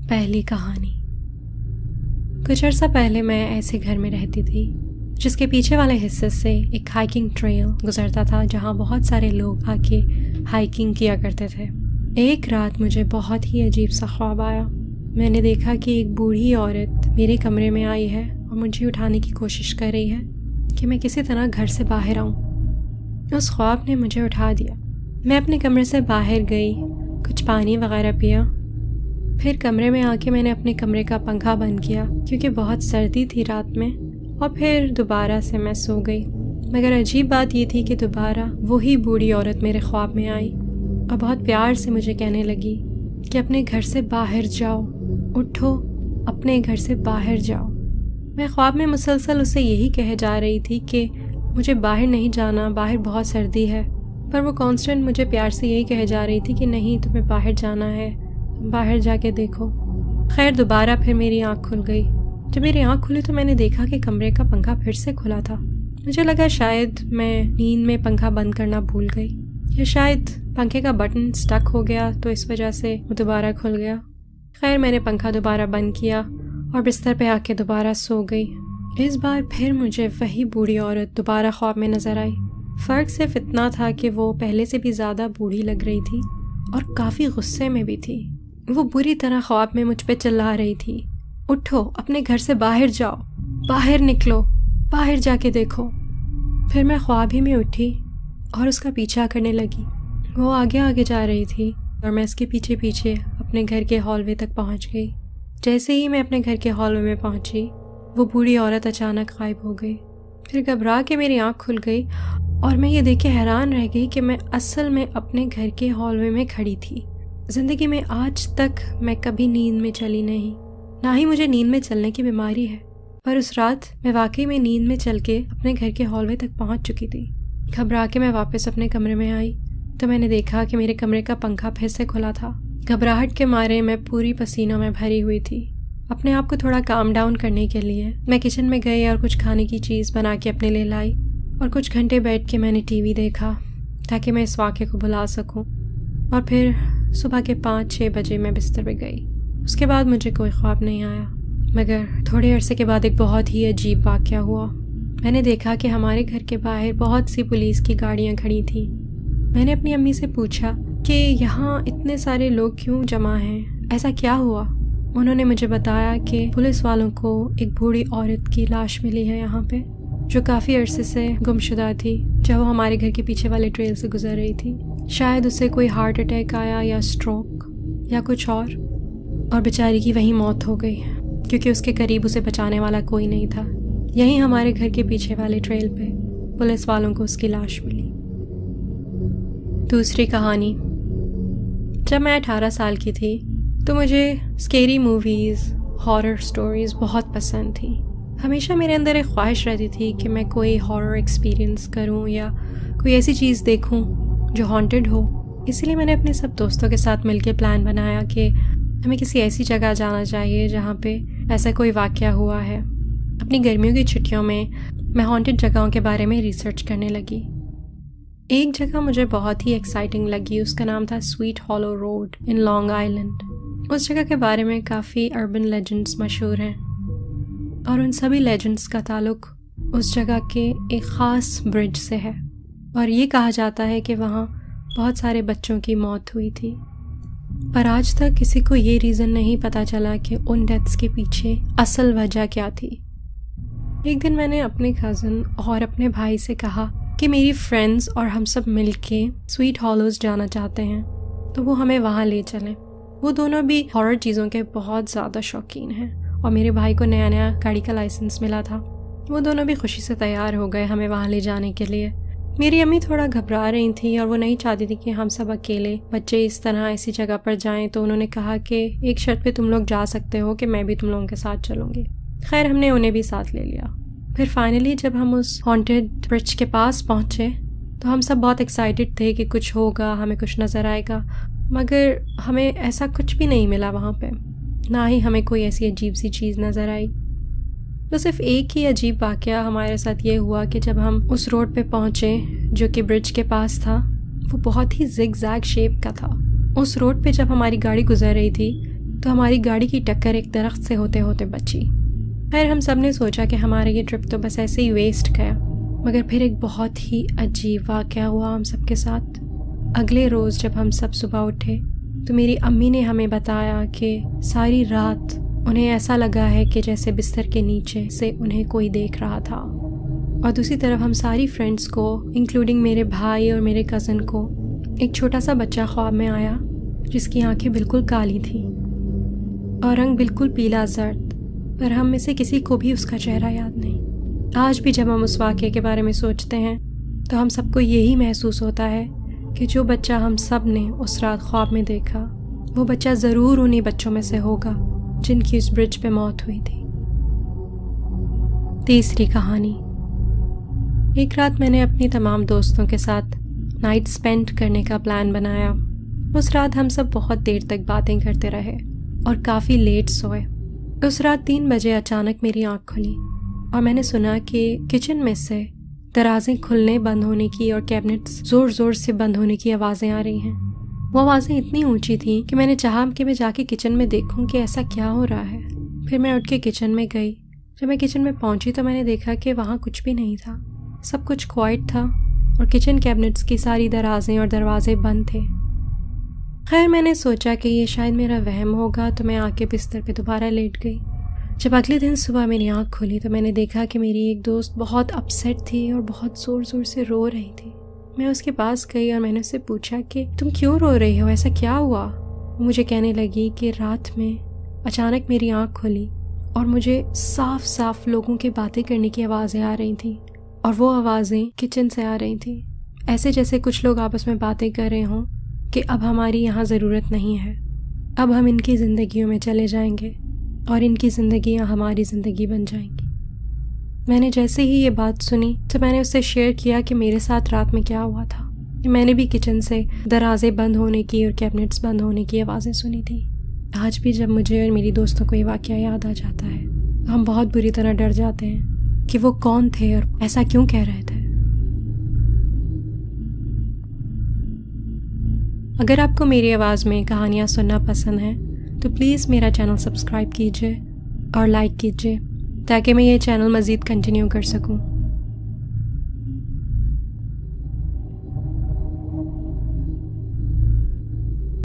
پہلی کہانی۔ کچھ عرصہ پہلے میں ایسے گھر میں رہتی تھی جس کے پیچھے والے حصے سے ایک ہائیکنگ ٹریل گزرتا تھا جہاں بہت سارے لوگ آ کے ہائیکنگ کیا کرتے تھے۔ ایک رات مجھے بہت ہی عجیب سا خواب آیا۔ میں نے دیکھا کہ ایک بوڑھی عورت میرے کمرے میں آئی ہے اور مجھے اٹھانے کی کوشش کر رہی ہے کہ میں کسی طرح گھر سے باہر آؤں۔ اس خواب نے مجھے اٹھا دیا۔ میں اپنے کمرے سے باہر گئی، کچھ پانی وغیرہ پیا، پھر کمرے میں آ کے میں نے اپنے کمرے کا پنکھا بند کیا کیونکہ بہت سردی تھی رات میں، اور پھر دوبارہ سے میں سو گئی۔ مگر عجیب بات یہ تھی کہ دوبارہ وہی بوڑھی عورت میرے خواب میں آئی اور بہت پیار سے مجھے کہنے لگی کہ اپنے گھر سے باہر جاؤ، اٹھو، اپنے گھر سے باہر جاؤ۔ میں خواب میں مسلسل اسے یہی کہے جا رہی تھی کہ مجھے باہر نہیں جانا، باہر بہت سردی ہے، پر وہ کانسٹنٹ مجھے پیار سے یہی کہے جا رہی تھی کہ نہیں، تمہیں باہر جانا ہے، باہر جا کے دیکھو۔ خیر دوبارہ پھر میری آنکھ کھل گئی۔ جب میری آنکھ کھلی تو میں نے دیکھا کہ کمرے کا پنکھا پھر سے کھلا تھا۔ مجھے لگا شاید میں نیند میں پنکھا بند کرنا بھول گئی، یا شاید پنکھے کا بٹن سٹک ہو گیا تو اس وجہ سے وہ دوبارہ کھل گیا۔ خیر میں نے پنکھا دوبارہ بند کیا اور بستر پہ آ کے دوبارہ سو گئی۔ اس بار پھر مجھے وہی بوڑھی عورت دوبارہ خواب میں نظر آئی۔ فرق صرف اتنا تھا کہ وہ پہلے سے بھی زیادہ بوڑھی لگ رہی تھی اور کافی غصے میں بھی تھی۔ وہ بری طرح خواب میں مجھ پہ چلا رہی تھی، اٹھو، اپنے گھر سے باہر جاؤ، باہر نکلو، باہر جا کے دیکھو۔ پھر میں خواب ہی میں اٹھی اور اس کا پیچھا کرنے لگی۔ وہ آگے آگے جا رہی تھی اور میں اس کے پیچھے پیچھے اپنے گھر کے ہال وے تک پہنچ گئی۔ جیسے ہی میں اپنے گھر کے ہال وے میں پہنچی، وہ بوڑھی عورت اچانک غائب ہو گئی۔ پھر گھبرا کے میری آنکھ کھل گئی اور میں یہ دیکھ کے حیران رہ گئی کہ میں اصل میں اپنے گھر کے ہال وے میں کھڑی تھی۔ زندگی میں آج تک میں کبھی نیند میں چلی نہیں، نہ ہی مجھے نیند میں چلنے کی بیماری ہے، پر اس رات میں واقعی میں نیند میں چل کے اپنے گھر کے ہال وے تک پہنچ چکی تھی۔ گھبرا کے میں واپس اپنے کمرے میں آئی تو میں نے دیکھا کہ میرے کمرے کا پنکھا پھر سے کھلا تھا۔ گھبراہٹ کے مارے میں پوری پسینوں میں بھری ہوئی تھی۔ اپنے آپ کو تھوڑا کام ڈاؤن کرنے کے لیے میں کچن میں گئی اور کچھ کھانے کی چیز بنا کے اپنے لیے لائی، اور کچھ گھنٹے بیٹھ کے میں نے ٹی وی دیکھا تاکہ میں اس واقعے کو بھلا سکوں، اور پھر صبح کے 5-6 بجے میں بستر پہ گئی۔ اس کے بعد مجھے کوئی خواب نہیں آیا، مگر تھوڑے عرصے کے بعد ایک بہت ہی عجیب واقعہ ہوا۔ میں نے دیکھا کہ ہمارے گھر کے باہر بہت سی پولیس کی گاڑیاں کھڑی تھیں۔ میں نے اپنی امی سے پوچھا کہ یہاں اتنے سارے لوگ کیوں جمع ہیں، ایسا کیا ہوا؟ انہوں نے مجھے بتایا کہ پولیس والوں کو ایک بوڑھی عورت کی لاش ملی ہے یہاں پہ، جو کافی عرصے سے گمشدہ تھی، جب وہ ہمارے گھر کے پیچھے والے ٹریل سے گزر رہی تھی۔ شاید اسے کوئی ہارٹ اٹیک آیا یا اسٹروک یا کچھ اور بیچاری کی وہیں موت ہو گئی کیونکہ اس کے قریب اسے بچانے والا کوئی نہیں تھا۔ یہیں ہمارے گھر کے پیچھے والے ٹریل پہ پولیس والوں کو اس کی لاش ملی۔ دوسری کہانی۔ جب میں 18 سال کی تھی تو مجھے اسکیری موویز، ہارر سٹوریز بہت پسند تھیں۔ ہمیشہ میرے اندر ایک خواہش رہتی تھی کہ میں کوئی ہارر ایکسپیرینس کروں یا کوئی ایسی چیز دیکھوں جو ہانٹڈ ہو۔ اسی لیے میں نے اپنے سب دوستوں کے ساتھ مل کے پلان بنایا کہ ہمیں کسی ایسی جگہ جانا چاہیے جہاں پہ ایسا کوئی واقعہ ہوا ہے۔ اپنی گرمیوں کی چھٹیوں میں ہانٹڈ جگہوں کے بارے میں ریسرچ کرنے لگی۔ ایک جگہ مجھے بہت ہی ایکسائٹنگ لگی، اس کا نام تھا Sweet Hollow Road in Long Island. اس جگہ کے بارے میں کافی اربن لیجنڈز مشہور ہیں، اور ان سبھی لیجنڈز کا تعلق اس جگہ کے ایک خاص برج سے ہے، اور یہ کہا جاتا ہے کہ وہاں بہت سارے بچوں کی موت ہوئی تھی، پر آج تک کسی کو یہ ریزن نہیں پتہ چلا کہ ان ڈیتھس کے پیچھے اصل وجہ کیا تھی۔ ایک دن میں نے اپنے کزن اور اپنے بھائی سے کہا کہ میری فرینڈز اور ہم سب مل کے سویٹ ہالوز جانا چاہتے ہیں، تو وہ ہمیں وہاں لے چلیں۔ وہ دونوں بھی ہارر چیزوں کے بہت زیادہ شوقین ہیں، اور میرے بھائی کو نیا نیا گاڑی کا لائسنس ملا تھا۔ وہ دونوں بھی خوشی سے تیار ہو گئے ہمیں وہاں لے جانے کے لیے۔ میری امی تھوڑا گھبرا رہی تھیں اور وہ نہیں چاہتی تھی کہ ہم سب اکیلے بچے اس طرح ایسی جگہ پر جائیں، تو انہوں نے کہا کہ ایک شرط پہ تم لوگ جا سکتے ہو کہ میں بھی تم لوگوں کے ساتھ چلوں گی۔ خیر ہم نے انہیں بھی ساتھ لے لیا۔ پھر فائنلی جب ہم اس ہانٹڈ برج کے پاس پہنچے تو ہم سب بہت ایکسائٹڈ تھے کہ کچھ ہوگا، ہمیں کچھ نظر آئے گا، مگر ہمیں ایسا کچھ بھی نہیں ملا وہاں پہ، نہ ہی ہمیں کوئی ایسی عجیب سی چیز نظر آئی۔ تو صرف ایک ہی عجیب واقعہ ہمارے ساتھ یہ ہوا کہ جب ہم اس روڈ پہ پہنچے جو کہ برج کے پاس تھا، وہ بہت ہی زگ زیگ شیپ کا تھا۔ اس روڈ پہ جب ہماری گاڑی گزر رہی تھی تو ہماری گاڑی کی ٹکر ایک درخت سے ہوتے ہوتے بچی۔ خیر ہم سب نے سوچا کہ ہمارا یہ ٹرپ تو بس ایسے ہی ویسٹ گیا، مگر پھر ایک بہت ہی عجیب واقعہ ہوا ہم سب کے ساتھ۔ اگلے روز جب ہم سب صبح اٹھے تو میری امی نے ہمیں بتایا کہ ساری رات انہیں ایسا لگا ہے کہ جیسے بستر کے نیچے سے انہیں کوئی دیکھ رہا تھا، اور دوسری طرف ہم ساری فرینڈس کو انکلوڈنگ میرے بھائی اور میرے کزن کو ایک چھوٹا سا بچہ خواب میں آیا جس کی آنکھیں بالکل کالی تھیں اور رنگ بالکل پیلا زرد، پر ہم میں سے کسی کو بھی اس کا چہرہ یاد نہیں۔ آج بھی جب ہم اس واقعے کے بارے میں سوچتے ہیں تو ہم سب کو یہی محسوس ہوتا ہے کہ جو بچہ ہم سب نے اس رات خواب میں دیکھا وہ بچہ ضرور انہی بچوں میں سے ہوگا جن کی اس برج پہ موت ہوئی تھی۔ تیسری کہانی۔ ایک رات میں نے اپنی تمام دوستوں کے ساتھ نائٹ سپینڈ کرنے کا پلان بنایا۔ اس رات ہم سب بہت دیر تک باتیں کرتے رہے اور کافی لیٹ سوئے۔ اس رات 3 بجے اچانک میری آنکھ کھلی اور میں نے سنا کہ کچن میں سے درازیں کھلنے بند ہونے کی اور کیبنٹس زور زور سے بند ہونے کی آوازیں آ رہی ہیں۔ وہ آوازیں اتنی اونچی تھیں کہ میں نے چاہا کہ میں جا کے کچن میں دیکھوں کہ ایسا کیا ہو رہا ہے۔ پھر میں اٹھ کے کچن میں گئی۔ جب میں کچن میں پہنچی تو میں نے دیکھا کہ وہاں کچھ بھی نہیں تھا، سب کچھ کوائٹ تھا اور کچن کیبنٹس کی ساری درازیں اور دروازے بند تھے۔ خیر میں نے سوچا کہ یہ شاید میرا وہم ہوگا تو میں آ کے بستر پہ دوبارہ لیٹ گئی۔ جب اگلے دن صبح میری آنکھ کھلی تو میں نے دیکھا کہ میری ایک دوست بہت اپسیٹ تھی اور بہت زور زور سے رو رہی تھی۔ میں اس کے پاس گئی اور میں نے اس سے پوچھا کہ تم کیوں رو رہی ہو، ایسا کیا ہوا؟ وہ مجھے کہنے لگی کہ رات میں اچانک میری آنکھ کھلی اور مجھے صاف صاف لوگوں کی باتیں کرنے کی آوازیں آ رہی تھیں، اور وہ آوازیں کچن سے آ رہی تھیں، ایسے جیسے کچھ لوگ آپس میں باتیں کر رہے ہوں کہ اب ہماری یہاں ضرورت نہیں ہے، اب ہم ان کی زندگیوں میں چلے جائیں گے اور ان کی زندگیاں ہماری زندگی بن جائیں گی۔ میں نے جیسے ہی یہ بات سنی تو میں نے اس سے شیئر کیا کہ میرے ساتھ رات میں کیا ہوا تھا، کہ میں نے بھی کچن سے دروازے بند ہونے کی اور کیبنٹس بند ہونے کی آوازیں سنی تھی۔ آج بھی جب مجھے اور میری دوستوں کو یہ واقعہ یاد آ جاتا ہے ہم بہت بری طرح ڈر جاتے ہیں کہ وہ کون تھے اور ایسا کیوں کہہ رہے تھے۔ اگر آپ کو میری آواز میں کہانیاں سننا پسند ہیں تو پلیز میرا چینل سبسکرائب کیجیے اور لائک کیجیے تاکہ میں یہ چینل مزید کنٹینیو کر سکوں۔